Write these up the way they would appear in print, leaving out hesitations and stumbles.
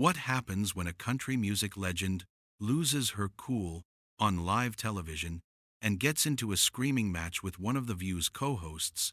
What happens when a country music legend loses her cool on live television and gets into a screaming match with one of The View's co-hosts,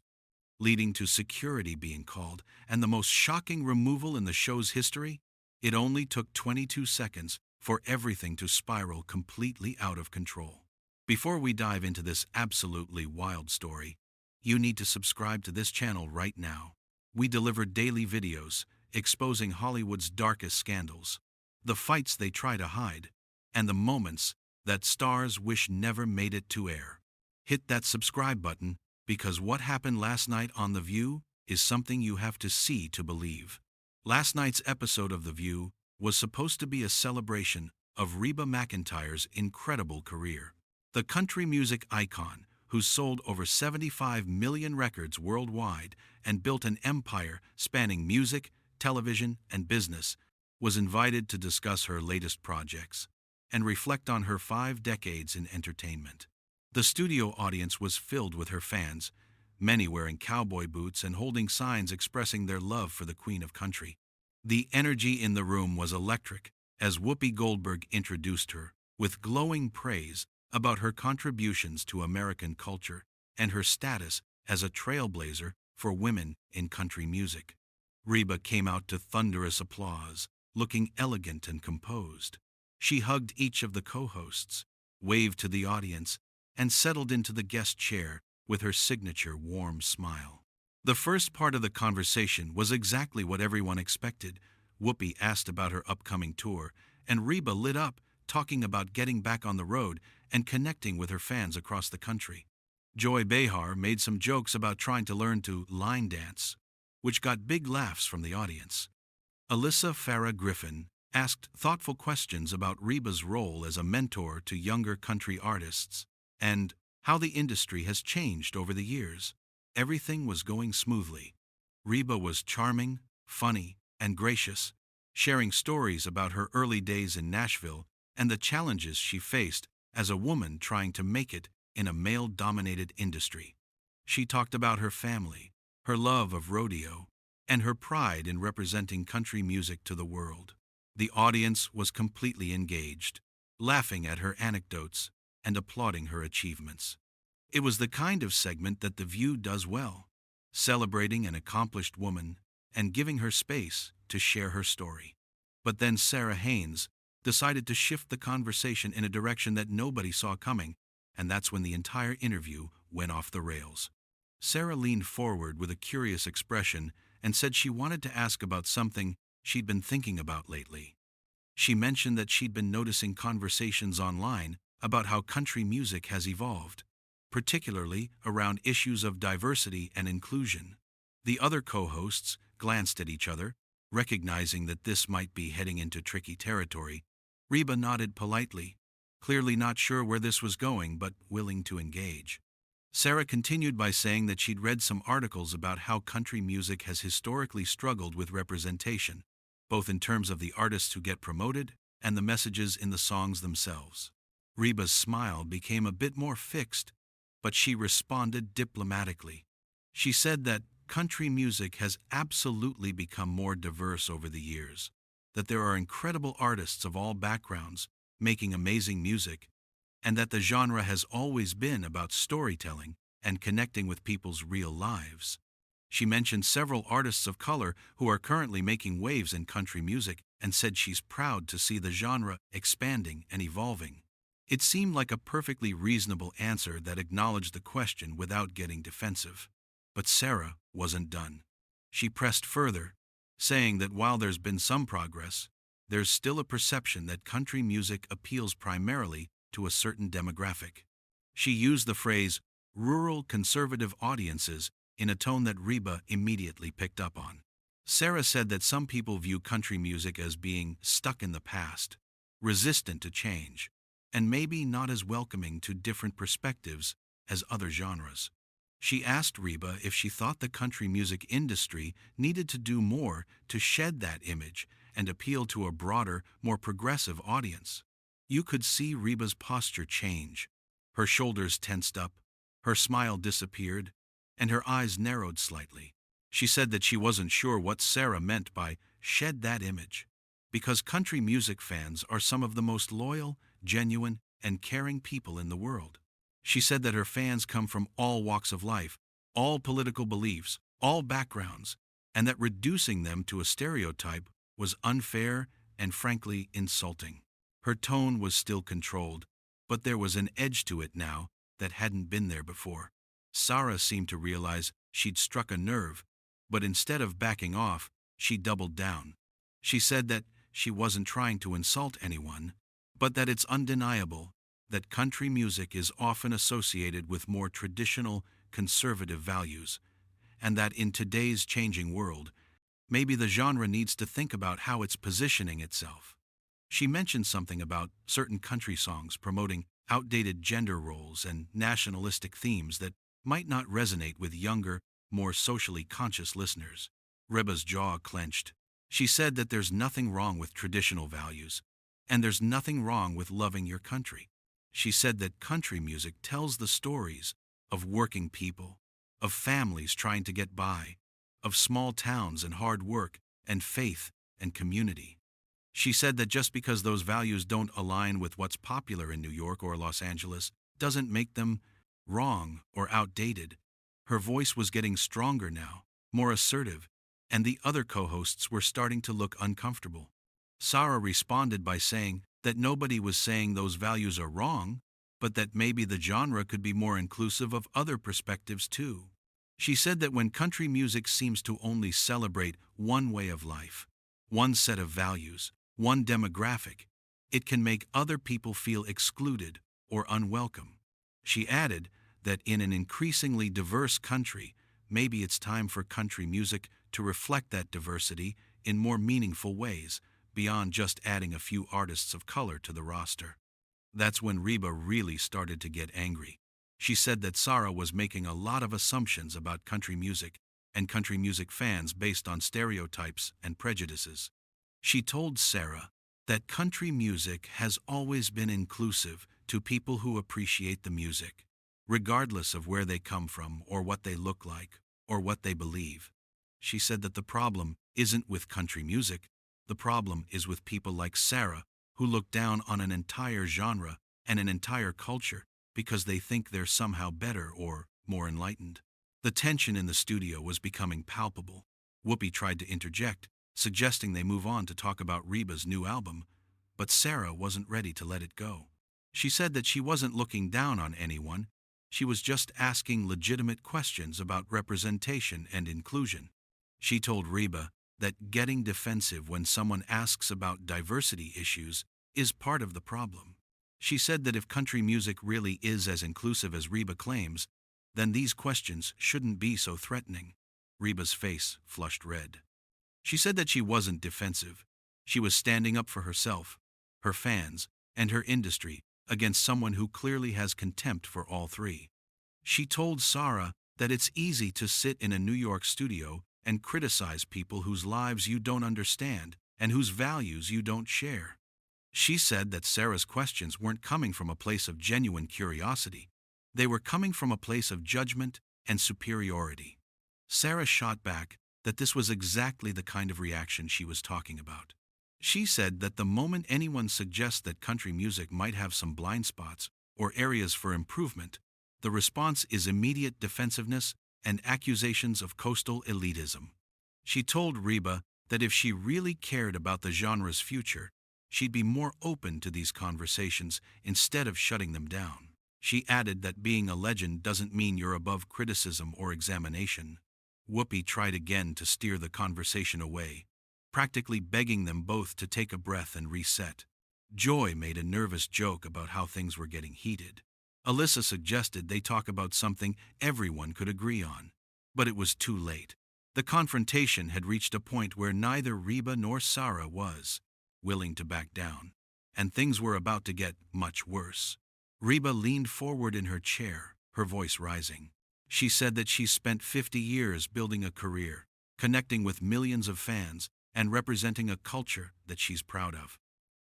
leading to security being called and the most shocking removal in the show's history? It only took 22 seconds for everything to spiral completely out of control. Before we dive into this absolutely wild story, you need to subscribe to this channel right now. We deliver daily videos exposing Hollywood's darkest scandals, the fights they try to hide, and the moments that stars wish never made it to air. Hit that subscribe button, because what happened last night on The View is something you have to see to believe. Last night's episode of The View was supposed to be a celebration of Reba McEntire's incredible career. The country music icon, who sold over 75 million records worldwide and built an empire spanning music, television, and business, was invited to discuss her latest projects and reflect on her 5 decades in entertainment. The studio audience was filled with her fans, many wearing cowboy boots and holding signs expressing their love for the Queen of Country. The energy in the room was electric as Whoopi Goldberg introduced her with glowing praise about her contributions to American culture and her status as a trailblazer for women in country music. Reba came out to thunderous applause, looking elegant and composed. She hugged each of the co-hosts, waved to the audience, and settled into the guest chair with her signature warm smile. The first part of the conversation was exactly what everyone expected. Whoopi asked about her upcoming tour, and Reba lit up, talking about getting back on the road and connecting with her fans across the country. Joy Behar made some jokes about trying to learn to line dance, which got big laughs from the audience. Alyssa Farah Griffin asked thoughtful questions about Reba's role as a mentor to younger country artists and how the industry has changed over the years. Everything was going smoothly. Reba was charming, funny, and gracious, sharing stories about her early days in Nashville and the challenges she faced as a woman trying to make it in a male-dominated industry. She talked about her family, her love of rodeo, and her pride in representing country music to the world. The audience was completely engaged, laughing at her anecdotes and applauding her achievements. It was the kind of segment that The View does well, celebrating an accomplished woman and giving her space to share her story. But then Sara Haines decided to shift the conversation in a direction that nobody saw coming, and that's when the entire interview went off the rails. Sara leaned forward with a curious expression and said she wanted to ask about something she'd been thinking about lately. She mentioned that she'd been noticing conversations online about how country music has evolved, particularly around issues of diversity and inclusion. The other co-hosts glanced at each other, recognizing that this might be heading into tricky territory. Reba nodded politely, clearly not sure where this was going but willing to engage. Sara continued by saying that she'd read some articles about how country music has historically struggled with representation, both in terms of the artists who get promoted and the messages in the songs themselves. Reba's smile became a bit more fixed, but she responded diplomatically. She said that country music has absolutely become more diverse over the years, that there are incredible artists of all backgrounds making amazing music, and that the genre has always been about storytelling and connecting with people's real lives. She mentioned several artists of color who are currently making waves in country music and said she's proud to see the genre expanding and evolving. It seemed like a perfectly reasonable answer that acknowledged the question without getting defensive. But Sara wasn't done. She pressed further, saying that while there's been some progress, there's still a perception that country music appeals primarily to a certain demographic. She used the phrase rural conservative audiences in a tone that Reba immediately picked up on. Sara said that some people view country music as being stuck in the past, resistant to change, and maybe not as welcoming to different perspectives as other genres. She asked Reba if she thought the country music industry needed to do more to shed that image and appeal to a broader, more progressive audience. You could see Reba's posture change. Her shoulders tensed up, her smile disappeared, and her eyes narrowed slightly. She said that she wasn't sure what Sara meant by shed that image. because country music fans are some of the most loyal, genuine, and caring people in the world. She said that her fans come from all walks of life, all political beliefs, all backgrounds, and that reducing them to a stereotype was unfair and frankly insulting. Her tone was still controlled, but there was an edge to it now that hadn't been there before. Sara seemed to realize she'd struck a nerve, but instead of backing off, she doubled down. She said that she wasn't trying to insult anyone, but that it's undeniable that country music is often associated with more traditional, conservative values, and that in today's changing world, maybe the genre needs to think about how it's positioning itself. She mentioned something about certain country songs promoting outdated gender roles and nationalistic themes that might not resonate with younger, more socially conscious listeners. Reba's jaw clenched. She said that there's nothing wrong with traditional values, and there's nothing wrong with loving your country. She said that country music tells the stories of working people, of families trying to get by, of small towns and hard work and faith and community. She said that just because those values don't align with what's popular in New York or Los Angeles doesn't make them wrong or outdated. Her voice was getting stronger now, more assertive, and the other co-hosts were starting to look uncomfortable. Sara responded by saying that nobody was saying those values are wrong, but that maybe the genre could be more inclusive of other perspectives too. She said that when country music seems to only celebrate one way of life, one set of values, one demographic, it can make other people feel excluded or unwelcome. She added that in an increasingly diverse country, maybe it's time for country music to reflect that diversity in more meaningful ways, beyond just adding a few artists of color to the roster. That's when Reba really started to get angry. She said that Sara was making a lot of assumptions about country music and country music fans based on stereotypes and prejudices. She told Sara that country music has always been inclusive to people who appreciate the music, regardless of where they come from or what they look like or what they believe. She said that the problem isn't with country music, the problem is with people like Sara who look down on an entire genre and an entire culture because they think they're somehow better or more enlightened. The tension in the studio was becoming palpable. Whoopi tried to interject, suggesting they move on to talk about Reba's new album, but Sara wasn't ready to let it go. She said that she wasn't looking down on anyone, she was just asking legitimate questions about representation and inclusion. She told Reba that getting defensive when someone asks about diversity issues is part of the problem. She said that if country music really is as inclusive as Reba claims, then these questions shouldn't be so threatening. Reba's face flushed red. She said that she wasn't defensive. She was standing up for herself, her fans, and her industry against someone who clearly has contempt for all three. She told Sara that it's easy to sit in a New York studio and criticize people whose lives you don't understand and whose values you don't share. She said that Sara's questions weren't coming from a place of genuine curiosity. They were coming from a place of judgment and superiority. Sara shot back that this was exactly the kind of reaction she was talking about. She said that the moment anyone suggests that country music might have some blind spots or areas for improvement, the response is immediate defensiveness and accusations of coastal elitism. She told Reba that if she really cared about the genre's future, she'd be more open to these conversations instead of shutting them down. She added that being a legend doesn't mean you're above criticism or examination. Whoopi tried again to steer the conversation away, practically begging them both to take a breath and reset. Joy made a nervous joke about how things were getting heated. Alyssa suggested they talk about something everyone could agree on, but it was too late. The confrontation had reached a point where neither Reba nor Sara was willing to back down, and things were about to get much worse. Reba leaned forward in her chair, her voice rising. She said that she spent 50 years building a career, connecting with millions of fans, and representing a culture that she's proud of.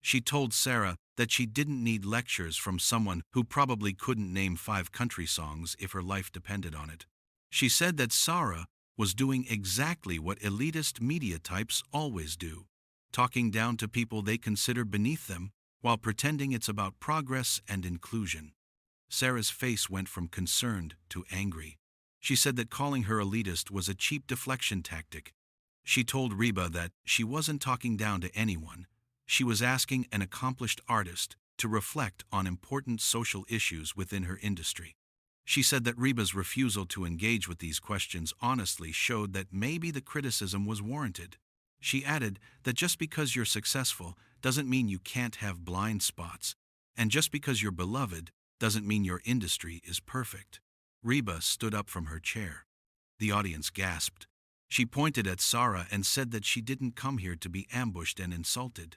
She told Sara that she didn't need lectures from someone who probably couldn't name 5 country songs if her life depended on it. She said that Sara was doing exactly what elitist media types always do, talking down to people they consider beneath them while pretending it's about progress and inclusion. Sara's face went from concerned to angry. She said that calling her elitist was a cheap deflection tactic. She told Reba that she wasn't talking down to anyone. She was asking an accomplished artist to reflect on important social issues within her industry. She said that Reba's refusal to engage with these questions honestly showed that maybe the criticism was warranted. She added that just because you're successful doesn't mean you can't have blind spots, and just because you're beloved doesn't mean your industry is perfect. Reba stood up from her chair. The audience gasped. She pointed at Sara and said that she didn't come here to be ambushed and insulted.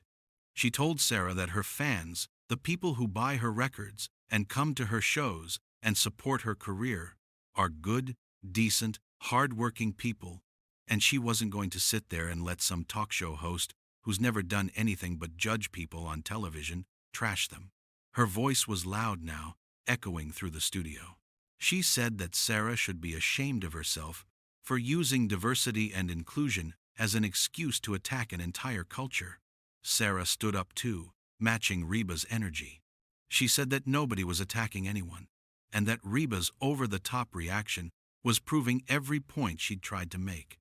She told Sara that her fans, the people who buy her records and come to her shows and support her career, are good, decent, hard-working people, and she wasn't going to sit there and let some talk show host who's never done anything but judge people on television trash them. Her voice was loud now, echoing through the studio. She said that Sara should be ashamed of herself for using diversity and inclusion as an excuse to attack an entire culture. Sara stood up too, matching Reba's energy. She said that nobody was attacking anyone, and that Reba's over-the-top reaction was proving every point she'd tried to make.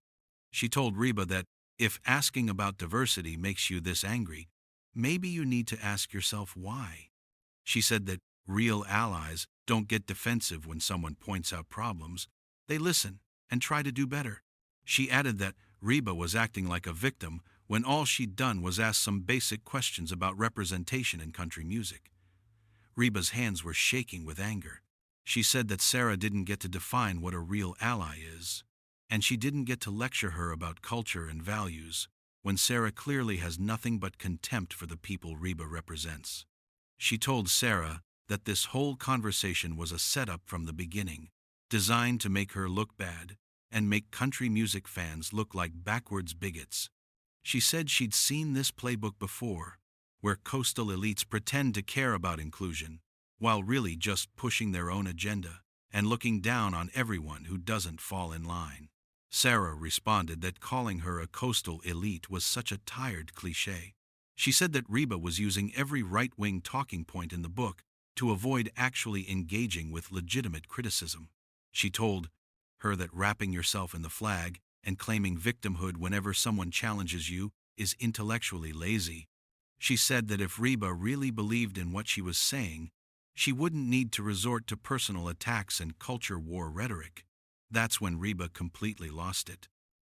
She told Reba that if asking about diversity makes you this angry, maybe you need to ask yourself why. She said that real allies don't get defensive when someone points out problems. They listen and try to do better. She added that Reba was acting like a victim when all she'd done was ask some basic questions about representation in country music. Reba's hands were shaking with anger. She said that Sara didn't get to define what a real ally is, and she didn't get to lecture her about culture and values when Sara clearly has nothing but contempt for the people Reba represents. She told Sara that this whole conversation was a setup from the beginning, designed to make her look bad and make country music fans look like backwards bigots. She said she'd seen this playbook before, where coastal elites pretend to care about inclusion, while really just pushing their own agenda and looking down on everyone who doesn't fall in line. Sara responded that calling her a coastal elite was such a tired cliché. She said that Reba was using every right-wing talking point in the book to avoid actually engaging with legitimate criticism. She told her that wrapping yourself in the flag and claiming victimhood whenever someone challenges you is intellectually lazy. She said that if Reba really believed in what she was saying, she wouldn't need to resort to personal attacks and culture war rhetoric. That's when Reba completely lost it.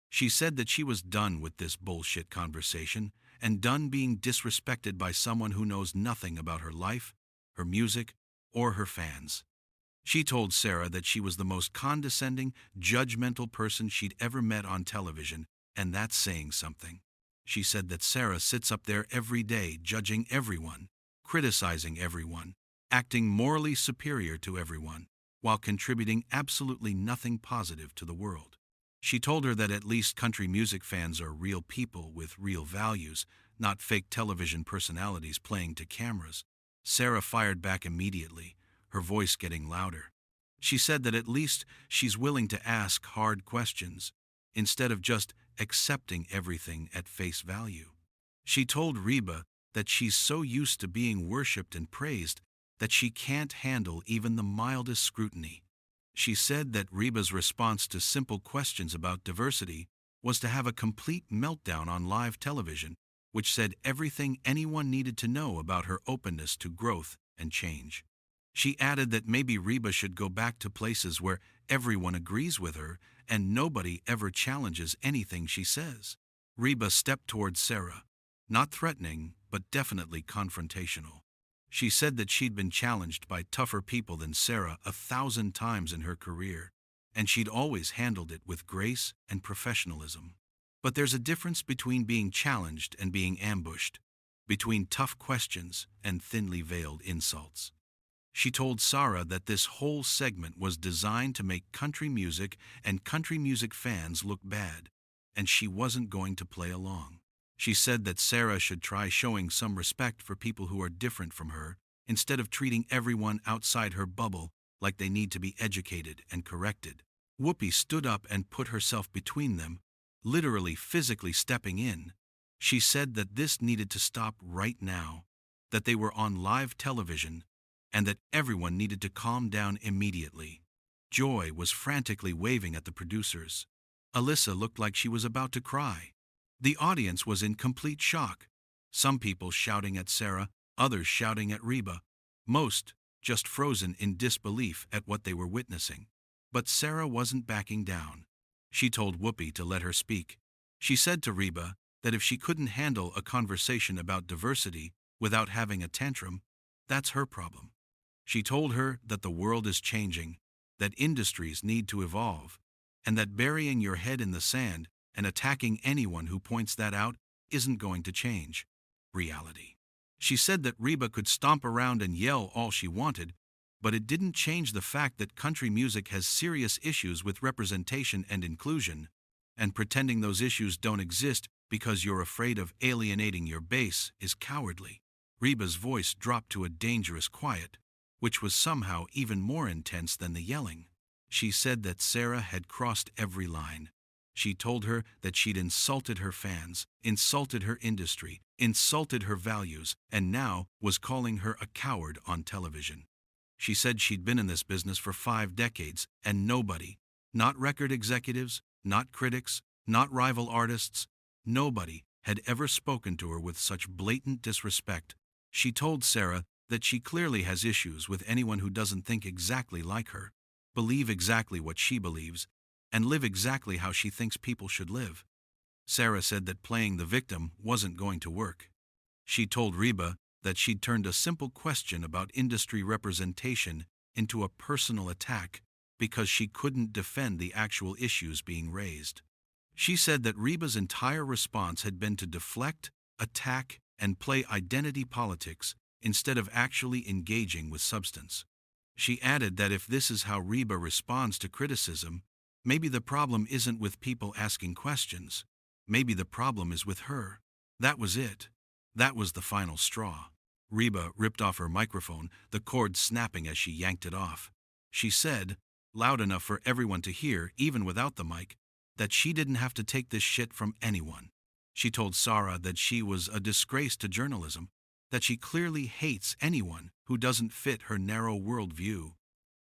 She said that she was done with this bullshit conversation and done being disrespected by someone who knows nothing about her life, her music, or her fans. She told Sara that she was the most condescending, judgmental person she'd ever met on television, and that's saying something. She said that Sara sits up there every day judging everyone, criticizing everyone, acting morally superior to everyone, while contributing absolutely nothing positive to the world. She told her that at least country music fans are real people with real values, not fake television personalities playing to cameras. Sara fired back immediately, her voice getting louder. She said that at least she's willing to ask hard questions, instead of just accepting everything at face value. She told Reba that she's so used to being worshipped and praised that she can't handle even the mildest scrutiny. She said that Reba's response to simple questions about diversity was to have a complete meltdown on live television, which said everything anyone needed to know about her openness to growth and change. She added that maybe Reba should go back to places where everyone agrees with her and nobody ever challenges anything she says. Reba stepped towards Sara, not threatening, but definitely confrontational. She said that she'd been challenged by tougher people than Sara 1,000 times in her career, and she'd always handled it with grace and professionalism. But there's a difference between being challenged and being ambushed, between tough questions and thinly veiled insults. She told Sara that this whole segment was designed to make country music and country music fans look bad, and she wasn't going to play along. She said that Sara should try showing some respect for people who are different from her, instead of treating everyone outside her bubble like they need to be educated and corrected. Whoopi stood up and put herself between them, literally physically stepping in. She said that this needed to stop right now, that they were on live television, and that everyone needed to calm down immediately. Joy was frantically waving at the producers. Alyssa looked like she was about to cry. The audience was in complete shock. Some people shouting at Sara, others shouting at Reba. Most just frozen in disbelief at what they were witnessing. But Sara wasn't backing down. She told Whoopi to let her speak. She said to Reba that if she couldn't handle a conversation about diversity without having a tantrum, that's her problem. She told her that the world is changing, that industries need to evolve, and that burying your head in the sand and attacking anyone who points that out isn't going to change reality. She said that Reba could stomp around and yell all she wanted, but it didn't change the fact that country music has serious issues with representation and inclusion, and pretending those issues don't exist because you're afraid of alienating your base is cowardly. Reba's voice dropped to a dangerous quiet, which was somehow even more intense than the yelling. She said that Sara had crossed every line. She told her that she'd insulted her fans, insulted her industry, insulted her values, and now was calling her a coward on television. She said she'd been in this business for 5 decades, and nobody, not record executives, not critics, not rival artists, nobody had ever spoken to her with such blatant disrespect. She told Sara that she clearly has issues with anyone who doesn't think exactly like her, believe exactly what she believes, and live exactly how she thinks people should live. Sara said that playing the victim wasn't going to work. She told Reba that she'd turned a simple question about industry representation into a personal attack because she couldn't defend the actual issues being raised. She said that Reba's entire response had been to deflect, attack, and play identity politics instead of actually engaging with substance. She added that if this is how Reba responds to criticism, maybe the problem isn't with people asking questions. Maybe the problem is with her. That was it. That was the final straw. Reba ripped off her microphone, the cord snapping as she yanked it off. She said, loud enough for everyone to hear, even without the mic, that she didn't have to take this shit from anyone. She told Sara that she was a disgrace to journalism, that she clearly hates anyone who doesn't fit her narrow worldview,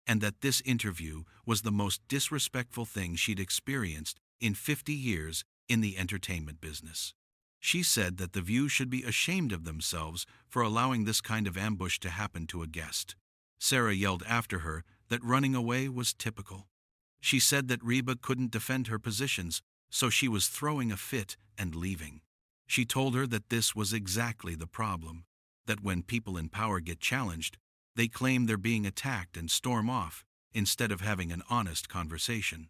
and that this interview was the most disrespectful thing she'd experienced in 50 years in the entertainment business. She said that The View should be ashamed of themselves for allowing this kind of ambush to happen to a guest. Sara yelled after her that running away was typical. She said that Reba couldn't defend her positions, so she was throwing a fit and leaving. She told her that this was exactly the problem, that when people in power get challenged, they claim they're being attacked and storm off instead of having an honest conversation.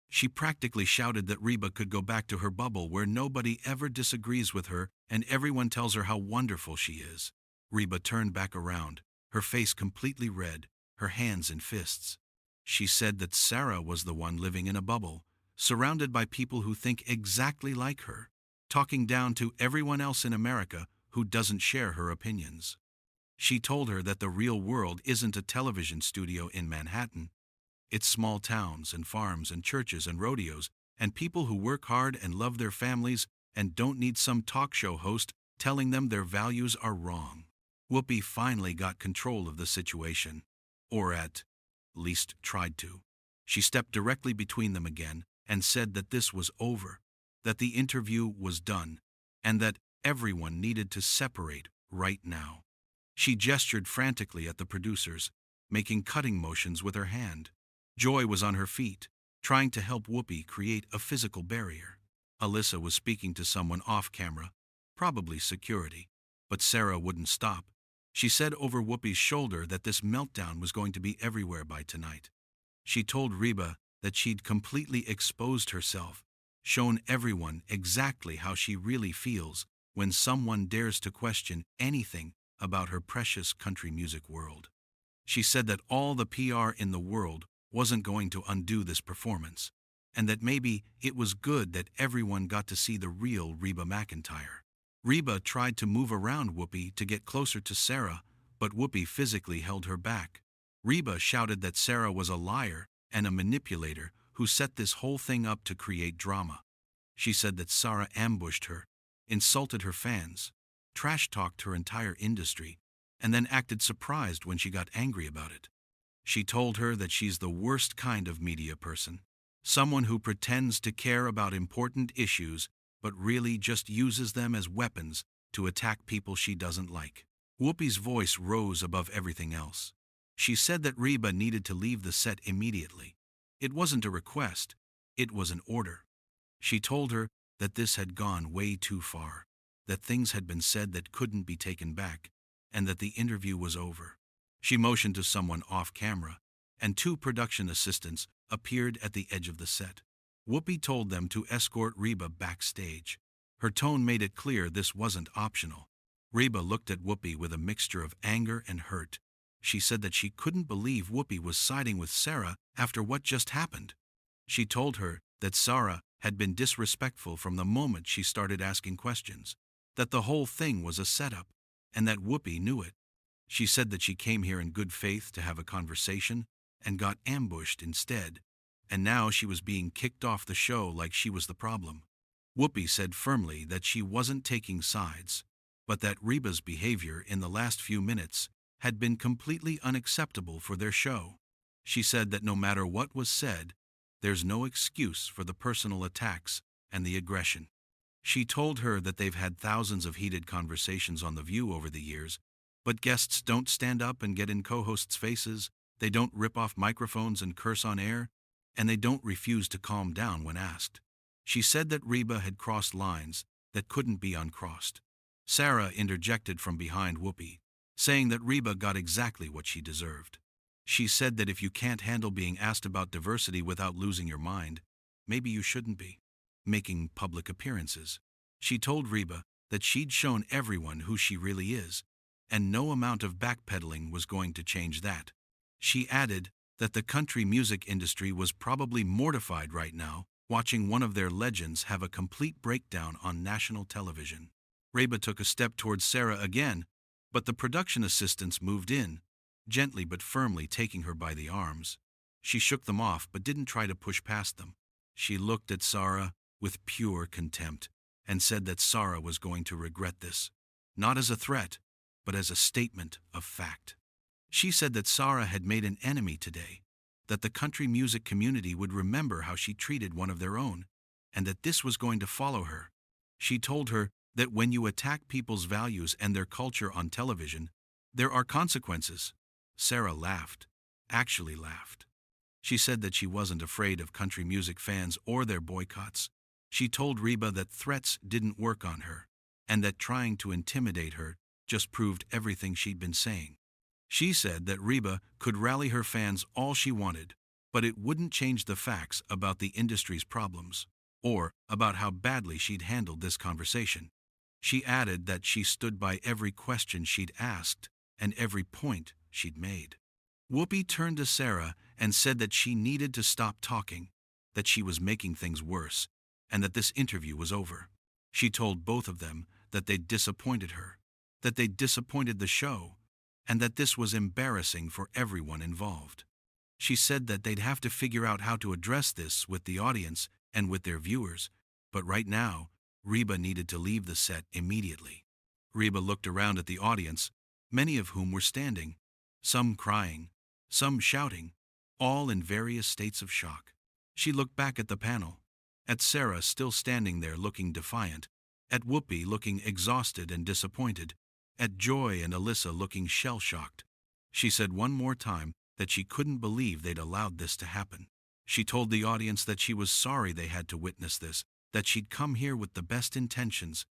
She practically shouted that Reba could go back to her bubble where nobody ever disagrees with her and everyone tells her how wonderful she is. Reba turned back around, her face completely red, her hands in fists. She said that Sara was the one living in a bubble, surrounded by people who think exactly like her, talking down to everyone else in America who doesn't share her opinions. She told her that the real world isn't a television studio in Manhattan. It's small towns and farms and churches and rodeos and people who work hard and love their families and don't need some talk show host telling them their values are wrong. Whoopi finally got control of the situation, or at least tried to. She stepped directly between them again and said that this was over, that the interview was done, and that everyone needed to separate right now. She gestured frantically at the producers, making cutting motions with her hand. Joy was on her feet, trying to help Whoopi create a physical barrier. Alyssa was speaking to someone off camera, probably security, but Sara wouldn't stop. She said over Whoopi's shoulder that this meltdown was going to be everywhere by tonight. She told Reba that she'd completely exposed herself, shown everyone exactly how she really feels when someone dares to question anything about her precious country music world. She said that all the PR in the world wasn't going to undo this performance, and that maybe it was good that everyone got to see the real Reba McEntire. Reba tried to move around Whoopi to get closer to Sara, but Whoopi physically held her back. Reba shouted that Sara was a liar and a manipulator who set this whole thing up to create drama. She said that Sara ambushed her, insulted her fans, trash-talked her entire industry, and then acted surprised when she got angry about it. She told her that she's the worst kind of media person, someone who pretends to care about important issues but really just uses them as weapons to attack people she doesn't like. Whoopi's voice rose above everything else. She said that Reba needed to leave the set immediately. It wasn't a request, it was an order. She told her that this had gone way too far, that things had been said that couldn't be taken back, and that the interview was over. She motioned to someone off camera, and 2 production assistants appeared at the edge of the set. Whoopi told them to escort Reba backstage. Her tone made it clear this wasn't optional. Reba looked at Whoopi with a mixture of anger and hurt. She said that she couldn't believe Whoopi was siding with Sara after what just happened. She told her that Sara had been disrespectful from the moment she started asking questions, that the whole thing was a setup, and that Whoopi knew it. She said that she came here in good faith to have a conversation and got ambushed instead, and now she was being kicked off the show like she was the problem. Whoopi said firmly that she wasn't taking sides, but that Reba's behavior in the last few minutes had been completely unacceptable for their show. She said that no matter what was said, there's no excuse for the personal attacks and the aggression. She told her that they've had thousands of heated conversations on The View over the years, but guests don't stand up and get in co-hosts' faces, they don't rip off microphones and curse on air, and they don't refuse to calm down when asked. She said that Reba had crossed lines that couldn't be uncrossed. Sara interjected from behind Whoopi, saying that Reba got exactly what she deserved. She said that if you can't handle being asked about diversity without losing your mind, maybe you shouldn't be making public appearances. She told Reba that she'd shown everyone who she really is, and no amount of backpedaling was going to change that. She added that the country music industry was probably mortified right now watching one of their legends have a complete breakdown on national television. Reba took a step towards Sara again, but the production assistants moved in, gently but firmly taking her by the arms. She shook them off but didn't try to push past them. She looked at Sara with pure contempt and said that Sara was going to regret this, not as a threat, but as a statement of fact. She said that Sara had made an enemy today, that the country music community would remember how she treated one of their own, and that this was going to follow her. She told her that when you attack people's values and their culture on television, there are consequences. Sara laughed, actually laughed. She said that she wasn't afraid of country music fans or their boycotts. She told Reba that threats didn't work on her, and that trying to intimidate her just proved everything she'd been saying. She said that Reba could rally her fans all she wanted, but it wouldn't change the facts about the industry's problems, or about how badly she'd handled this conversation. She added that she stood by every question she'd asked and every point she'd made. Whoopi turned to Sara and said that she needed to stop talking, that she was making things worse, and that this interview was over. She told both of them that they'd disappointed her, that they'd disappointed the show, and that this was embarrassing for everyone involved. She said that they'd have to figure out how to address this with the audience and with their viewers, but right now, Reba needed to leave the set immediately. Reba looked around at the audience, many of whom were standing, some crying, some shouting, all in various states of shock. She looked back at the panel, at Sara still standing there looking defiant, at Whoopi looking exhausted and disappointed, at Joy and Alyssa looking shell-shocked. She said one more time that she couldn't believe they'd allowed this to happen. She told the audience that she was sorry they had to witness this, that she'd come here with the best intentions,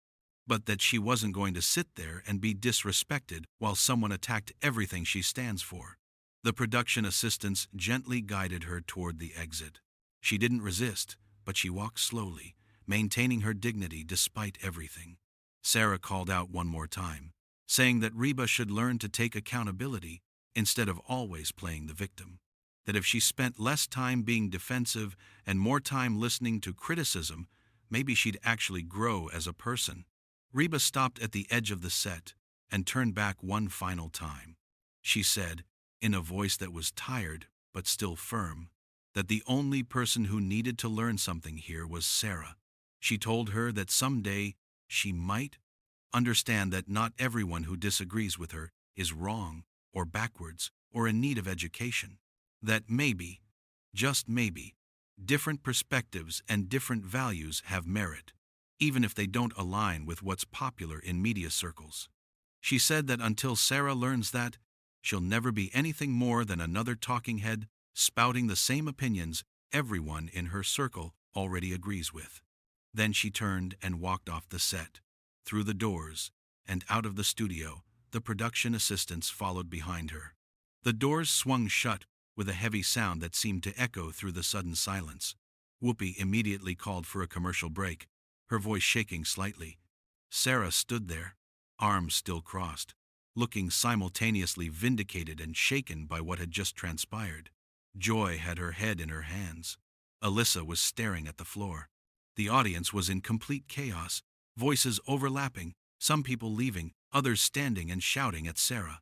but that she wasn't going to sit there and be disrespected while someone attacked everything she stands for. The production assistants gently guided her toward the exit. She didn't resist, but she walked slowly, maintaining her dignity despite everything. Sara called out one more time, saying that Reba should learn to take accountability instead of always playing the victim, that if she spent less time being defensive and more time listening to criticism, maybe she'd actually grow as a person. Reba stopped at the edge of the set and turned back one final time. She said, in a voice that was tired but still firm, that the only person who needed to learn something here was Sara. She told her that someday she might understand that not everyone who disagrees with her is wrong or backwards or in need of education. That maybe, just maybe, different perspectives and different values have merit, even if they don't align with what's popular in media circles. She said that until Sara learns that, she'll never be anything more than another talking head spouting the same opinions everyone in her circle already agrees with. Then she turned and walked off the set, through the doors, and out of the studio. The production assistants followed behind her. The doors swung shut with a heavy sound that seemed to echo through the sudden silence. Whoopi immediately called for a commercial break, her voice shaking slightly. Sara stood there, arms still crossed, looking simultaneously vindicated and shaken by what had just transpired. Joy had her head in her hands. Alyssa was staring at the floor. The audience was in complete chaos, voices overlapping, some people leaving, others standing and shouting at Sara.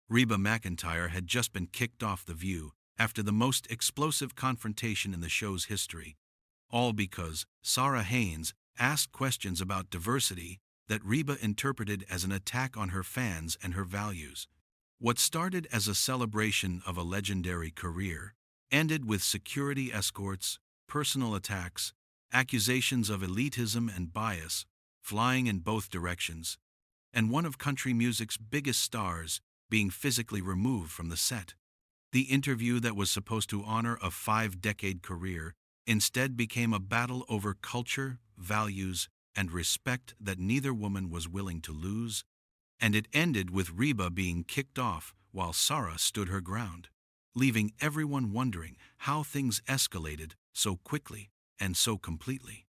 Reba McEntire had just been kicked off The View after the most explosive confrontation in the show's history, all because Sara Haines asked questions about diversity that Reba interpreted as an attack on her fans and her values. What started as a celebration of a legendary career ended with security escorts, personal attacks, accusations of elitism and bias flying in both directions, and one of country music's biggest stars being physically removed from the set. The interview that was supposed to honor a 5-decade career instead became a battle over culture, values, and respect that neither woman was willing to lose, and it ended with Reba being kicked off while Sara stood her ground, leaving everyone wondering how things escalated so quickly and so completely.